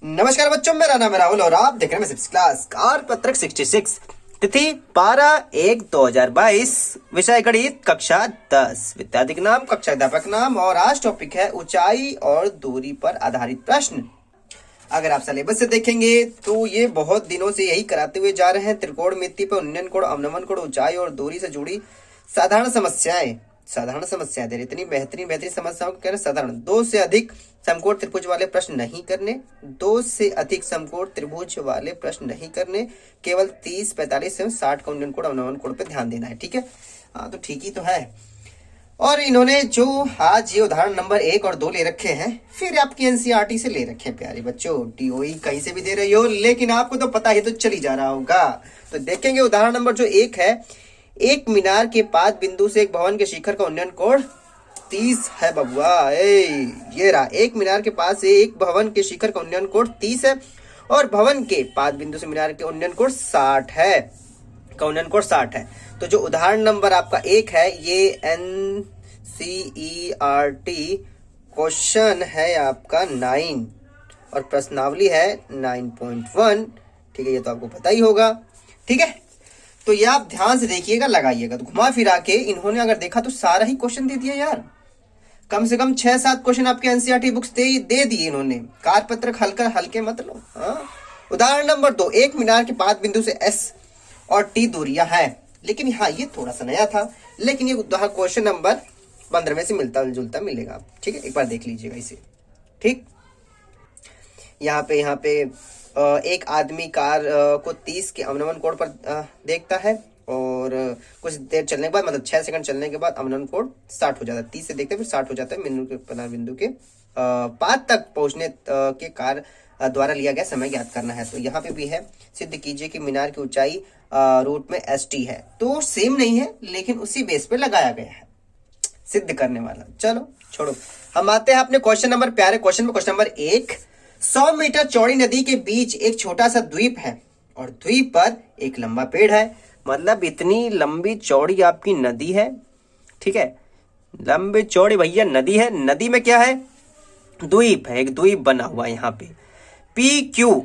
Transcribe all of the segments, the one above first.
नमस्कार बच्चों, मेरा नाम है राहुल और आप देख रहे हैं सिक्स क्लास कार पत्रक 66। तिथि 12/1/2022, विषय गणित कक्षा 10, विद्यार्थी नाम, कक्षा अध्यापक नाम और आज टॉपिक है ऊंचाई और दूरी पर आधारित प्रश्न। अगर आप सिलेबस से देखेंगे तो ये बहुत दिनों से यही कराते हुए जा रहे हैं। त्रिकोणमिति पर उन्नयन कोण, अवनमन कोण, ऊंचाई और दूरी से जुड़ी साधारण समस्याएं दे रही। इतनी बेहतरीन समस्याओं को कह रहे साधारण। 2 से अधिक समकोण त्रिभुज वाले प्रश्न नहीं करने, 2 से अधिक समकोण त्रिभुज वाले प्रश्न नहीं करने, केवल 30, 45 एवं 60 का उन्नयन कोण, अवनमन कोण पे ध्यान देना है। ठीक है, हाँ तो ठीक ही तो है। और इन्होंने जो आज ये उदाहरण नंबर 1 और 2 ले रखे हैं, फिर आपकी एनसीईआरटी से ले रखे हैं प्यारे बच्चों। टीओई कहीं से भी दे रही हो, लेकिन आपको तो पता ही तो चली जा रहा होगा। तो देखेंगे उदाहरण नंबर जो 1 है, एक मीनार के पाद बिंदु से एक भवन के शिखर का उन्नयन कोण 30 है बबुआ। ये रहा, एक मीनार के पास से एक भवन के शिखर का उन्नयन कोण 30 है और भवन के पाद बिंदु से मीनार के उन्नयन कोण 60 है। तो जो उदाहरण नंबर आपका 1 है, ये एनसीईआरटी क्वेश्चन है आपका 9 और प्रश्नावली है 9.1। ठीक है, ये तो आपको पता ही होगा। ठीक है, तो ये आप ध्यान से देखिएगा, लगाइएगा। तो घुमा फिरा के इन्होंने अगर देखा तो सारा ही क्वेश्चन दे दिया यार। कम से कम 6-7 क्वेश्चन आपके एनसीईआरटी बुक्स दे दिए इन्होंने। कारपत्रक हल्के मत लो। उदाहरण नंबर 2, एक मीनार के पाद बिंदु से एस और टी दूरियां है। लेकिन हाँ, ये थोड़ा सा नया था, लेकिन ये क्वेश्चन नंबर 15 में से मिलता जुलता मिलेगा। ठीक है, एक बार देख लीजिएगा इसे। ठीक, यहाँ पे एक आदमी कार को 30 के अवनमन कोण पर देखता है और कुछ देर चलने के बाद, मतलब 6 सेकंड चलने के बाद अवनमन कोण 60 हो जाता है। 30 से देखते हैं, फिर 60 हो जाता है। बिंदु के पाद तक पहुंचने के कार द्वारा लिया गया समय ज्ञात करना है। तो यहाँ पे भी है, सिद्ध कीजिए कि मीनार की ऊंचाई रूट में ST है। तो सेम नहीं है, लेकिन उसी बेस पे लगाया गया है सिद्ध करने वाला। चलो छोड़ो, हम आते हैं अपने क्वेश्चन नंबर, प्यारे क्वेश्चन में। क्वेश्चन नंबर 1, 100 मीटर चौड़ी नदी के बीच एक छोटा सा द्वीप है और द्वीप पर एक लंबा पेड़ है। मतलब इतनी लंबी चौड़ी आपकी नदी है। ठीक है, लंबी चौड़ी भैया नदी है। नदी में क्या है? द्वीप है, एक द्वीप बना हुआ है यहाँ पे। PQ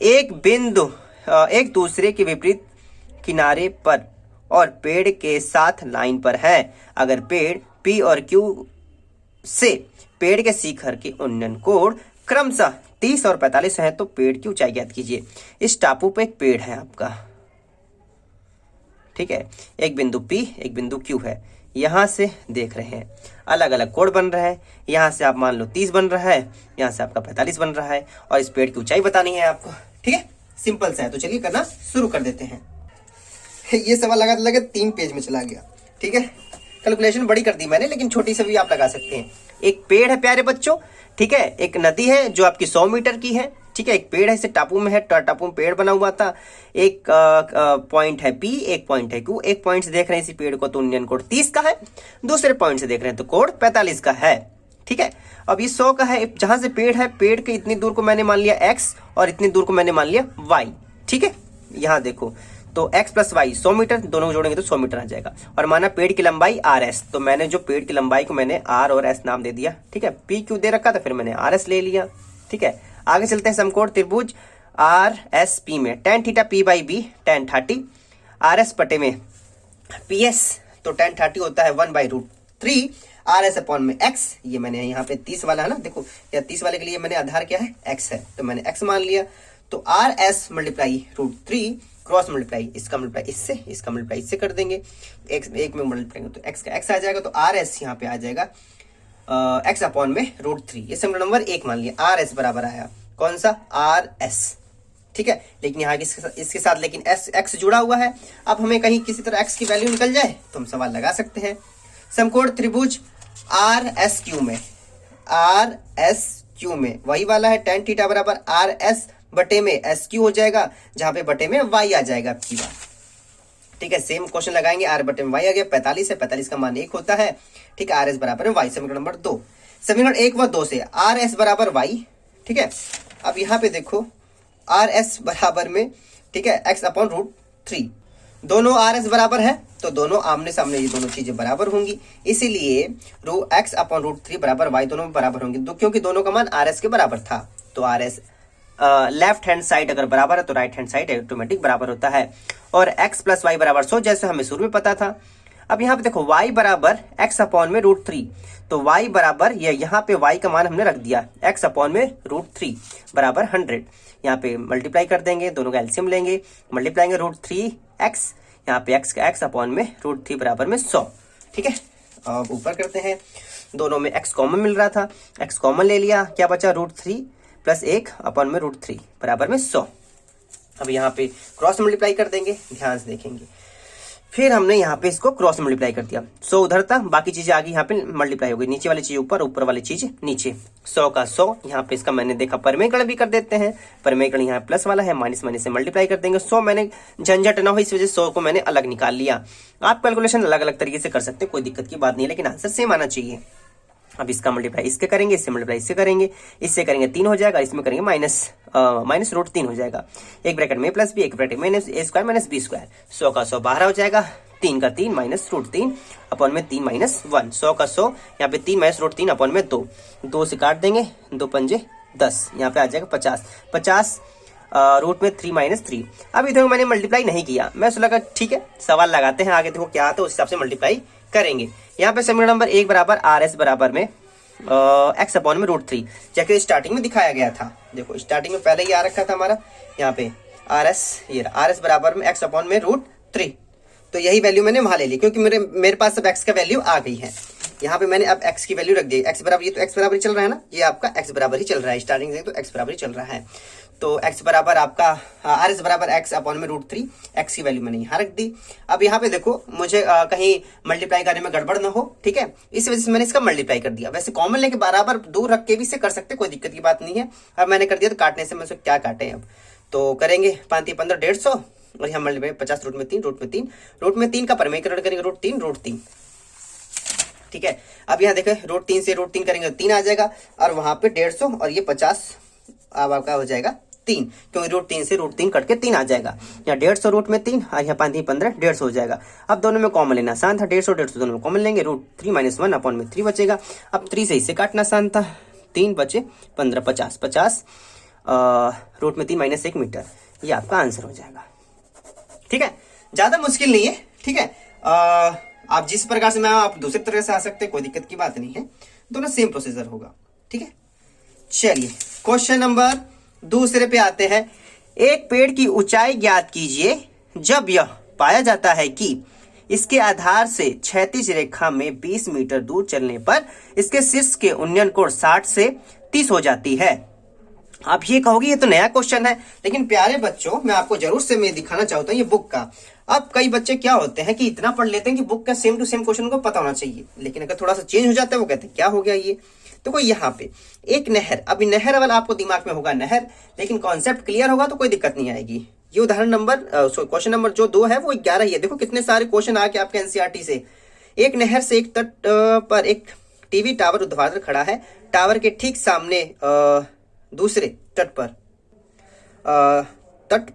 एक बिंदु एक दूसरे के विपरीत किनारे पर और पेड़ के साथ लाइन पर है। अगर पेड़ P और Q से पेड़ के शिखर के उन्नयन कोण क्रमशः 30 और 45 है, तो पेड़ की ऊंचाई ज्ञात कीजिए। इस टापू पे एक पेड़ है आपका। ठीक है, एक बिंदु P, एक बिंदु Q है। यहां से देख रहे हैं अलग अलग कोण बन रहा है। यहां से आप मान लो 30 बन रहा है, यहां से आपका 45 बन रहा है और इस पेड़ की ऊंचाई बतानी है आपको। ठीक है, सिंपल सा है। तो चलिए करना शुरू कर देते हैं। ये सवाल लगा 3 पेज में चला गया। ठीक है, कैलकुलेशन बड़ी कर दी मैंने, लेकिन छोटी से भी आप लगा सकते हैं। एक पेड़ है प्यारे बच्चों। ठीक है, एक नदी है जो आपकी 100 मीटर की है। ठीक है, एक पेड़ है, इसे टापू में है, टापू में पेड़ बना हुआ था। एक पॉइंट है P, एक पॉइंट है Q। एक पॉइंट से देख रहे हैं इसी पेड़ को तो उन्नयन कोण 30 का है, दूसरे पॉइंट से देख रहे हैं तो कोण 45 का है। ठीक है, अब ये 100 का है। जहां से पेड़ है, पेड़ के इतनी दूर को मैंने मान लिया X और इतनी दूर को मैंने मान लिया Y। ठीक है, यहाँ देखो, तो x प्लस y 100 मीटर, दोनों को जोड़ेंगे तो 100 मीटर आ जाएगा। और माना पेड़ की लंबाई RS, तो मैंने जो पेड़ की लंबाई को मैंने R और S नाम दे दिया। ठीक है, PQ दे रखा था, फिर मैंने RS ले लिया। ठीक है, आगे चलते हैं। समकोण त्रिभुज RSP में tan theta P by B tan 30, RS पटे में PS, तो tan 30 होता है 1/√3 RS अपॉन में X। ये मैंने यहाँ पे 30 वाला है ना, देखो या 30 वाले के लिए मैंने आधार क्या है? X है, तो मैंने X मान लिया। तो RS मल्टीप्लाई √3 क्रॉस मल्टीप्लाई इसका मल्टीप्लाई इससे, इसका मल्टीप्लाई इससे कर देंगे। एक में मल्टीप्लाई तो x का x आ जाएगा, तो RS यहाँ पे आ जाएगा x अपॉन में √3। ये समीकरण नंबर 1 मान लिया। RS बराबर आया कौन सा? RS। ठीक है, लेकिन यहाँ इसके साथ लेकिन x जुड़ा हुआ है। अब हमें कहीं किसी तरह x की वैल्यू निकल जाए तो हम सवाल लगा सकते हैं। समकोण त्रिभुज RSQ में वही वाला है, tan थीटा बराबर RS बटे में SQ हो जाएगा, जहां पे बटे में y आ जाएगा आपकी बात। ठीक है, सेम क्वेश्चन लगाएंगे। R बटे में y आ गया, 45 है, 45 का मान 1 होता है। ठीक है, RS बराबर है y। समीकरण नंबर 2, समीकरण 1 व 2 से RS बराबर y। ठीक है, अब यहाँ पे देखो RS बराबर में, ठीक है, x अपॉन √3, दोनों RS बराबर है तो दोनों आमने सामने, ये दोनों चीजें बराबर होंगी, इसीलिए x अपॉन √3 बराबर y दोनों बराबर होंगी, क्योंकि दोनों का मान RS के बराबर था। तो RS लेफ्ट हैंड साइड अगर बराबर है तो राइट हैंड साइड ऑटोमेटिक बराबर होता है। और x प्लस वाई बराबर 100 जैसे हमें शुरू में पता था। अब यहाँ पे देखो y बराबर x अपॉन में √3, तो y बराबर ये यहाँ पे y का मान हमने रख दिया x अपॉन में √3 बराबर 100। यहाँ पे मल्टीप्लाई कर देंगे, दोनों का एलसीएम लेंगे, मल्टीप्लाएंगे √3x, यहाँ पे x अपॉन में √3 बराबर में 100। ठीक है, अब ऊपर करते हैं, दोनों में x कॉमन मिल रहा था, x कॉमन ले लिया, क्या बचा √3 प्लस 1 अपॉन में √3 बराबर में 100। अब यहाँ पे क्रॉस मल्टीप्लाई कर देंगे, ध्यान से देखेंगे। फिर हमने यहाँ पे इसको क्रॉस मल्टीप्लाई कर दिया, 100 उधर था, बाकी चीजें आगे यहाँ पे मल्टीप्लाई हो गई, नीचे वाली चीज ऊपर, ऊपर वाली चीज नीचे। 100 का 100, यहाँ पे इसका मैंने देखा परमेकरण भी कर देते हैं, परमेकरण यहाँ प्लस वाला है, माइनस माइनस से मल्टीप्लाई कर देंगे। 100 मैंने झंझट ना हो इस वजह से 100 को मैंने अलग निकाल लिया। आप कैलकुलेशन अलग अलग तरीके से कर सकते हैं, कोई दिक्कत की बात नहीं है, लेकिन आंसर सेम आना चाहिए। अब इसका मल्टीप्लाई इसके करेंगे, इससे मल्टीप्लाई इससे करेंगे, इससे करेंगे 3 हो जाएगा, इसमें करेंगे माइनस √3 हो जाएगा। एक ब्रैकेट में प्लस बी, एक ब्रैकेट में a² माइनस b²। 100 का 100 बाहर हो जाएगा, 3 का 3 माइनस √3 अपॉन में 3 माइनस 1। 100 का 100, यहाँ पे 3 माइनस √3 अपॉन में 2, 2 से काट देंगे, 2 पंजे 10, यहाँ पे आ जाएगा 50। 50 रूट में 3 माइनस 3। अब इधर मैंने मल्टीप्लाई नहीं किया, मैं सोचा ठीक है सवाल लगाते हैं, आगे देखो क्या आता है उस हिसाब से मल्टीप्लाई करेंगे। यहाँ पे समीकरण नंबर 1 बराबर RS बराबर में x अपॉन में √3, जैसे स्टार्टिंग में दिखाया गया था। देखो स्टार्टिंग में पहले ही आ रखा था हमारा, यहाँ पे RS, ये RS बराबर में x अपॉन में √3, तो यही वैल्यू मैंने वहां ले ली, क्योंकि मेरे पास अब x का वैल्यू आ गई है। यहाँ पे मैंने अब x की वैल्यू रख दी, x बराबर, ये तो x बराबर ही चल रहा है ना, ये आपका x बराबर ही चल रहा है, स्टार्टिंग से तो x बराबर ही चल रहा है। तो x बराबर आपका RS बराबर x अपॉन में √3, x की वैल्यू मैंने यहाँ रख दी। अब यहाँ पे देखो मुझे कहीं मल्टीप्लाई करने में गड़बड़ ना हो, ठीक है, इस वजह से मैंने इसका मल्टीप्लाई कर दिया। वैसे कॉमन लेके बराबर दूर रख के भी इसे कर सकते, कोई दिक्कत की बात नहीं है। अब मैंने कर दिया तो काटने से मैं क्या काटे, अब तो करेंगे 5 × 15 150, और यहाँ मल्टीप्लाई 50 √3 √3 का परमेकरण करेंगे √3। ठीक है, अब यहाँ देखें √3 से √3 करेंगे तो 3 आ जाएगा, और वहां पे 150 और ये 50 अब आपका हो जाएगा 3, क्योंकि √3 से √3 कट के 3 आ जाएगा। यहाँ 150 रूट में 3, और यहाँ 5 × 15 150 हो जाएगा। अब दोनों में कॉमन लेना आसान था, 150 दोनों में कॉमन लेंगे, √3 माइनस 1 अपॉन में 3 बचेगा। अब 3 से इसे काटना आसान था, 3 बचे 15, 50 रूट में 3 माइनस 1 मीटर, ये आपका आंसर हो जाएगा। ठीक है, ज्यादा मुश्किल नहीं है। ठीक है, आप जिस प्रकार से मैं आप दूसरी तरह से आ सकते हैं, कोई दिक्कत की बात नहीं है, दोनों सेम प्रोसीजर होगा। ठीक है, चलिए क्वेश्चन नंबर दूसरे पे आते हैं। एक पेड़ की ऊंचाई ज्ञात कीजिए जब यह पाया जाता है कि इसके आधार से क्षैतिज रेखा में 20 मीटर दूर चलने पर इसके शीर्ष के उन्नयन कोण 60 से 30 हो जाती है। आप ये कहोगे ये तो नया क्वेश्चन है, लेकिन प्यारे बच्चों मैं आपको जरूर से मैं दिखाना चाहता हूँ ये बुक का। अब कई बच्चे क्या होते हैं कि इतना पढ़ लेते हैं कि बुक का सेम टू सेम क्वेश्चन को पता होना चाहिए, लेकिन अगर थोड़ा सा चेंज हो जाता है वो कहते हैं क्या हो गया ये। तो कोई यहाँ पे एक नहर, अभी नहर वाला आपको दिमाग में होगा नहर, लेकिन कॉन्सेप्ट क्लियर होगा तो कोई दिक्कत नहीं आएगी। ये उदाहरण नंबर क्वेश्चन नंबर जो 2 है वो 11 ही है। देखो कितने सारे क्वेश्चन आके आपके एनसीईआरटी से। एक नहर से एक तट पर एक टीवी टावर ऊर्ध्वाधर खड़ा है, टावर के ठीक सामने दूसरे तट पर तट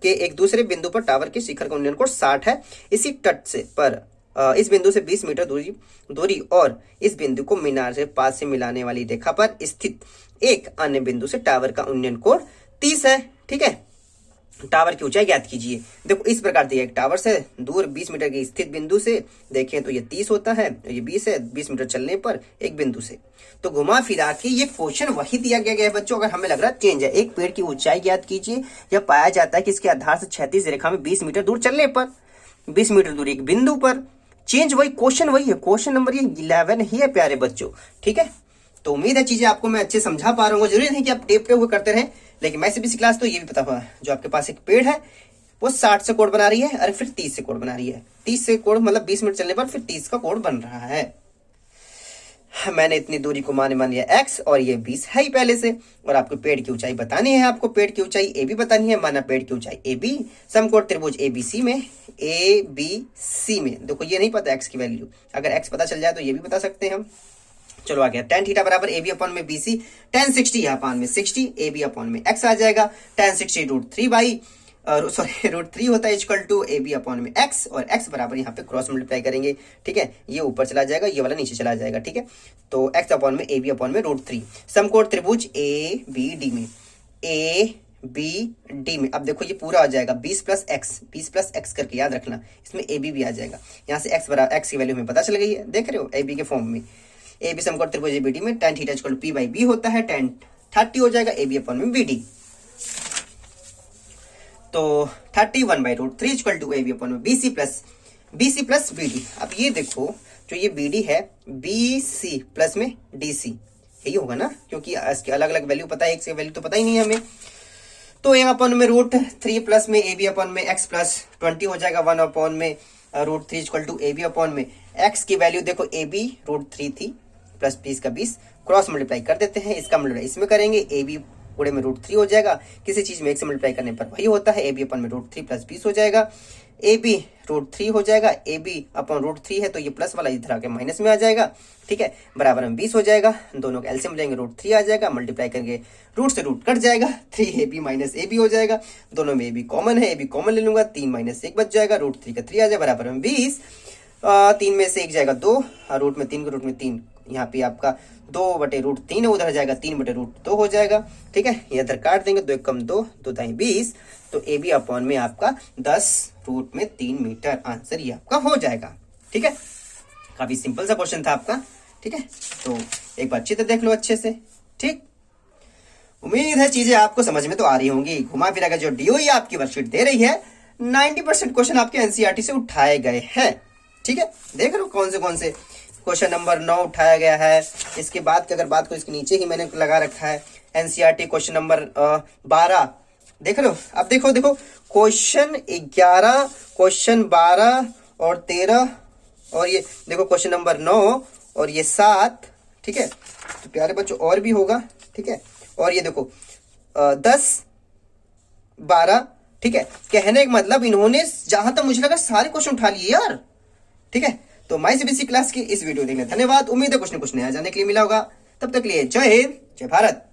के एक दूसरे बिंदु पर टावर के शिखर का उन्नयन कोण 60 है। इसी तट से पर इस बिंदु से 20 मीटर दूरी और इस बिंदु को मीनार से पास से मिलाने वाली रेखा पर स्थित एक अन्य बिंदु से टावर का उन्नयन कोण 30 है। ठीक है, टावर की ऊंचाई ज्ञात कीजिए। देखो इस प्रकार दिया, एक टावर से दूर 20 मीटर की स्थित बिंदु से देखें तो ये 30 होता है, ये 20 है, 20 मीटर चलने पर एक बिंदु से। तो घुमा फिरा के ये क्वेश्चन वही दिया गया है बच्चों। अगर हमें लग रहा है चेंज है, एक पेड़ की ऊंचाई ज्ञात कीजिए यह पाया जाता है कि इसके आधार से क्षैतिज रेखा में 20 मीटर दूर चलने पर, 20 मीटर दूर एक बिंदु पर, चेंज वही, क्वेश्चन वही है। क्वेश्चन नंबर ये 11 ही है प्यारे बच्चों। ठीक है, तो उम्मीद है चीजें आपको मैं अच्छे समझा पा रहा हूँ। जरूरी नहीं कि आप टेप पे हुए करते रहें, लेकिन मैं सीबीएसई क्लास तो ये भी पता हुआ है, जो आपके पास एक पेड़ है वो 60 से कोण बना रही है, अरे फिर 30 से कोण बना रही है। 30 से कोण मतलब 20 मिनट चलने पर फिर 30 का कोण बन रहा है। मैंने इतनी दूरी को मान लिया x, और ये 20 है ही पहले से, और आपको पेड़ की ऊंचाई बतानी है। आपको पेड़ की ऊंचाई AB बतानी है, माना पेड़ की ऊंचाई AB, समकोण त्रिभुज ABC में देखो ये नहीं पता x की वैल्यू, अगर x पता चल जाए तो ये भी बता सकते हैं हम। चलो आ गया, tan थीटा बराबर AB अपॉन में BC, tan 60 यहाँ अपॉन में 60, AB अपॉन में x आ जाएगा, tan 60 √3 होता है इक्वल टू AB अपॉन में x, और x बराबर यहाँ पे क्रॉस मल्टीप्लाई करेंगे। ठीक है, ये ऊपर चला जाएगा, ये वाला नीचे चला जाएगा। ठीक है, तो x अपॉन में AB अपॉन में √3, समकोण त्रिभुज ABD में ए बी डी में। अब देखो ये पूरा आ जाएगा 20 प्लस एक्स करके याद रखना, इसमें ए बी भी आ जाएगा। यहाँ से एक्स की वैल्यू में पता चल गई है, देख रहे हो ए बी के फॉर्म में। ए बी समकोण त्रिभुज एबीडी में tan theta equal to P by B होता है, tan 30 हो जाएगा ए बी अपॉन में बी डी। तो 31/√3 equal to A B upon में B C plus B D. अब ये देखो जो ये बी डी है बी सी प्लस में डी सी, यही होगा ना, क्योंकि इसके अलग अलग वैल्यू पता है, एक से वैल्यू तो पता ही नहीं है हमें। तो एम अपॉन में √3 प्लस में ए बी अपॉन में एक्स प्लस 20 हो जाएगा 1 अपॉन में √3 equal to A B upon में एक्स की वैल्यू देखो ए बी √3 थी प्लस 20 का 20, क्रॉस मल्टीप्लाई कर देते हैं, इसका मल्टीप्लाई इसमें करेंगे, ए बी पूरे में √3 हो जाएगा, किसी चीज में एक से मल्टीप्लाई करने पर वही होता है, ए बी अपॉन में √3 प्लस 20 हो जाएगा, ए बी √3 हो जाएगा, ए बी अपॉन √3 है तो ये प्लस वाला इधर आके माइनस में आ जाएगा, ठीक है, बराबर में 20 हो जाएगा, दोनों का एलसीएम लेंगे √3 आ जाएगा, मल्टीप्लाई करेंगे रूट से रूट कट जाएगा, 3ab माइनस ए बी हो जाएगा, दोनों में ए बी कॉमन है, ए बी कॉमन ले लूंगा, 3 माइनस 1 बच जाएगा, √3 का 3 आ जाएगा बराबर में 20, 3 में से 1 जाएगा 2, रूट में 3 यहाँ पे आपका 2/√3 उधर जाएगा 3/√2 हो जाएगा, ठीक है, ये इधर काट देंगे, 2 कम 2 दाई 20, तो ए बी अपॉन में आपका 10 रूट में 3 मीटर, आंसर ये आपका हो जाएगा, ठीक है। काफी सिंपल सा क्वेश्चन था आपका, ठीक है, तो एक बार चित्र देख लो अच्छे से, ठीक। उम्मीद है चीजें आपको समझ में तो आ रही होंगी। घुमा फिरा कर जो डीओई आपकी वर्कशीट दे रही है 90% क्वेश्चन आपके एनसीईआरटी से उठाए गए हैं, ठीक है, देख लो कौन से क्वेश्चन नंबर 9 उठाया गया है। इसके बाद की अगर बात करो, इसके नीचे ही मैंने लगा रखा है एनसीईआरटी क्वेश्चन नंबर 12, देख लो। अब देखो क्वेश्चन 11, क्वेश्चन 12 और 13 और ये देखो क्वेश्चन नंबर 9 और ये 7, ठीक है, तो प्यारे बच्चों और भी होगा, ठीक है, और ये देखो 10, 12, ठीक है। कहने का मतलब इन्होंने जहां तक मुझे लगा सारे क्वेश्चन उठा लिए यार, ठीक है। तो माई सीबीएसई क्लास की इस वीडियो देखने धन्यवाद। उम्मीद है कुछ न कुछ नया जानने के लिए मिला होगा। तब तक लिए जय हिंद, जय भारत।